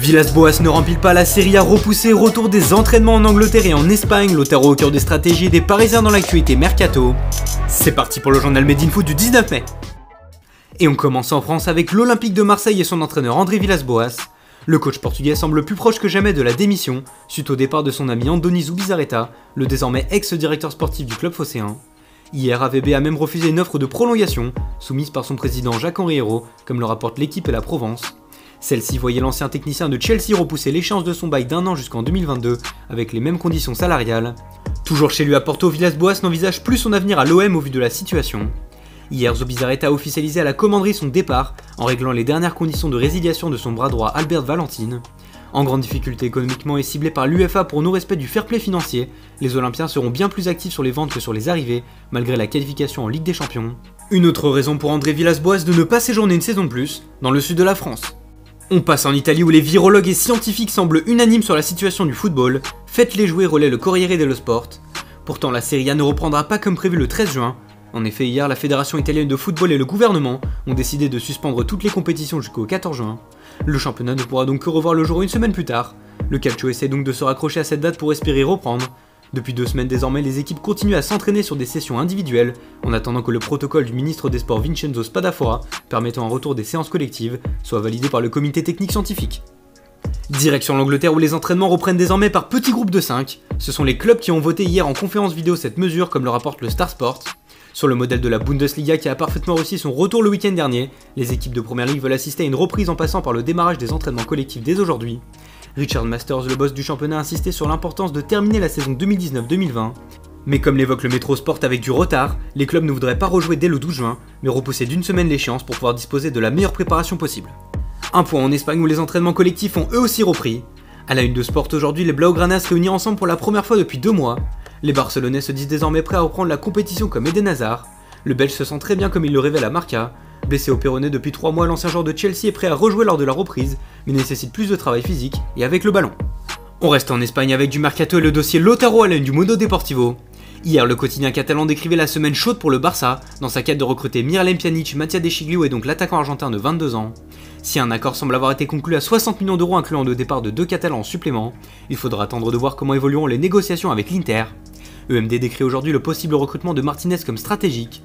Villas-Boas ne remplit pas la Serie A repoussée, retour des entraînements en Angleterre et en Espagne, Lautaro au cœur des stratégies et des Parisiens dans l'actualité mercato. C'est parti pour le journal Made in Foot du 19 mai. Et on commence en France avec l'Olympique de Marseille et son entraîneur André Villas-Boas. Le coach portugais semble plus proche que jamais de la démission, suite au départ de son ami Andoni Zubizarreta, le désormais ex-directeur sportif du club phocéen. Hier, AVB a même refusé une offre de prolongation, soumise par son président Jacques-Henri Hérault, comme le rapportent l'Équipe et la Provence. Celle-ci voyait l'ancien technicien de Chelsea repousser l'échéance de son bail d'1 an jusqu'en 2022, avec les mêmes conditions salariales. Toujours chez lui à Porto, Villas-Boas n'envisage plus son avenir à l'OM au vu de la situation. Hier, Zubizarreta a officialisé à la commanderie son départ, en réglant les dernières conditions de résiliation de son bras droit Albert Valentin. En grande difficulté économiquement et ciblé par l'UEFA pour non-respect du fair play financier, les Olympiens seront bien plus actifs sur les ventes que sur les arrivées, malgré la qualification en Ligue des Champions. Une autre raison pour André Villas-Boas de ne pas séjourner une saison de plus, dans le sud de la France. On passe en Italie où les virologues et scientifiques semblent unanimes sur la situation du football, faites-les jouer relaie le Corriere dello Sport. Pourtant la Serie A ne reprendra pas comme prévu le 13 juin. En effet, hier, la Fédération italienne de football et le gouvernement ont décidé de suspendre toutes les compétitions jusqu'au 14 juin. Le championnat ne pourra donc que revoir le jour une semaine plus tard. Le Calcio essaie donc de se raccrocher à cette date pour espérer reprendre. Depuis 2 semaines désormais, les équipes continuent à s'entraîner sur des sessions individuelles, en attendant que le protocole du ministre des Sports Vincenzo Spadafora, permettant un retour des séances collectives, soit validé par le comité technique scientifique. Direction l'Angleterre où les entraînements reprennent désormais par petits groupes de 5. Ce sont les clubs qui ont voté hier en conférence vidéo cette mesure, comme le rapporte le Star Sport. Sur le modèle de la Bundesliga qui a parfaitement réussi son retour le week-end dernier, les équipes de Première Ligue veulent assister à une reprise en passant par le démarrage des entraînements collectifs dès aujourd'hui. Richard Masters, le boss du championnat, a insisté sur l'importance de terminer la saison 2019-2020. Mais comme l'évoque le Métro Sport avec du retard, les clubs ne voudraient pas rejouer dès le 12 juin, mais repousser d'une semaine l'échéance pour pouvoir disposer de la meilleure préparation possible. Un point en Espagne où les entraînements collectifs ont eux aussi repris. À la une de Sport aujourd'hui, les Blaugrana se réunissent ensemble pour la première fois depuis 2 mois. Les Barcelonais se disent désormais prêts à reprendre la compétition comme Eden Hazard. Le Belge se sent très bien comme il le révèle à Marca. Blessé au péroné depuis 3 mois, l'ancien joueur de Chelsea est prêt à rejouer lors de la reprise, mais nécessite plus de travail physique et avec le ballon. On reste en Espagne avec du mercato et le dossier Lautaro à la une du Mundo Deportivo. Hier, le quotidien catalan décrivait la semaine chaude pour le Barça, dans sa quête de recruter Miralem Pjanic, Matías de Sciglio et donc l'attaquant argentin de 22 ans. Si un accord semble avoir été conclu à 60 millions d'euros incluant le départ de 2 Catalans en supplément, il faudra attendre de voir comment évolueront les négociations avec l'Inter. EMD décrit aujourd'hui le possible recrutement de Martinez comme stratégique.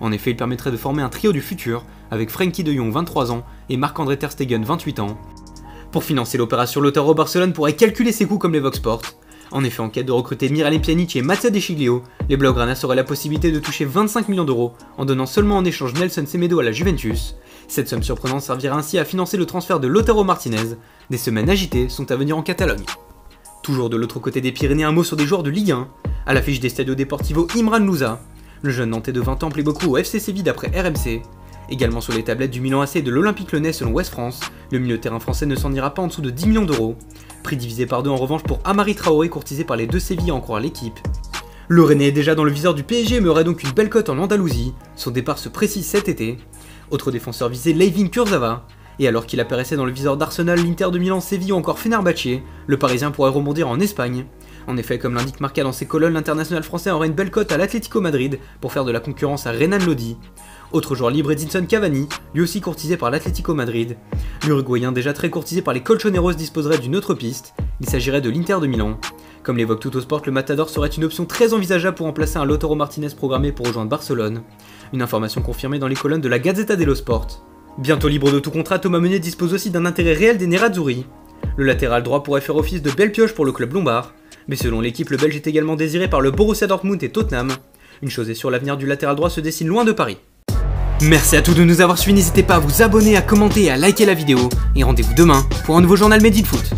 En effet, il permettrait de former un trio du futur, avec Frenkie de Jong 23 ans et Marc-André Ter Stegen 28 ans. Pour financer l'opération, Lautaro, Barcelone pourrait calculer ses coûts comme les Vox Sport. En effet, en quête de recruter Miralem Pjanic et Matías de Sciglio, les Blaugrana auraient la possibilité de toucher 25 millions d'euros en donnant seulement en échange Nelson Semedo à la Juventus. Cette somme surprenante servira ainsi à financer le transfert de Lautaro Martinez. Des semaines agitées sont à venir en Catalogne. Toujours de l'autre côté des Pyrénées, un mot sur des joueurs de Ligue 1. À l'affiche des Stadio Deportivo, Imran Louza. Le jeune Nantais de 20 ans plaît beaucoup au FC Séville d'après RMC. Également sur les tablettes du Milan AC et de l'Olympique Lyonnais selon Ouest France, le milieu de terrain français ne s'en ira pas en dessous de 10 millions d'euros. Prix divisé par 2 en revanche pour Amari Traoré courtisé par les 2 Séville à en croire l'équipe. Le Rennais est déjà dans le viseur du PSG mais aurait donc une belle cote en Andalousie. Son départ se précise cet été. Autre défenseur visé, Layvin Kurzawa. Et alors qu'il apparaissait dans le viseur d'Arsenal, l'Inter de Milan, Séville ou encore Fenerbahçe, le Parisien pourrait rebondir en Espagne. En effet, comme l'indique Marca dans ses colonnes, l'international français aurait une belle cote à l'Atlético Madrid pour faire de la concurrence à Renan Lodi. Autre joueur libre, Edinson Cavani, lui aussi courtisé par l'Atlético Madrid. L'Uruguayen, déjà très courtisé par les Colchoneros, disposerait d'une autre piste, il s'agirait de l'Inter de Milan. Comme l'évoque Tuttosport, le Matador serait une option très envisageable pour remplacer un Lautaro Martinez programmé pour rejoindre Barcelone. Une information confirmée dans les colonnes de la Gazzetta dello Sport. Bientôt libre de tout contrat, Thomas Meunier dispose aussi d'un intérêt réel des Nerazzurri. Le latéral droit pourrait faire office de belle pioche pour le club lombard, mais selon l'équipe, le Belge est également désiré par le Borussia Dortmund et Tottenham. Une chose est sûre, l'avenir du latéral droit se dessine loin de Paris. Merci à tous de nous avoir suivis, n'hésitez pas à vous abonner, à commenter et à liker la vidéo, et rendez-vous demain pour un nouveau journal Made in Foot.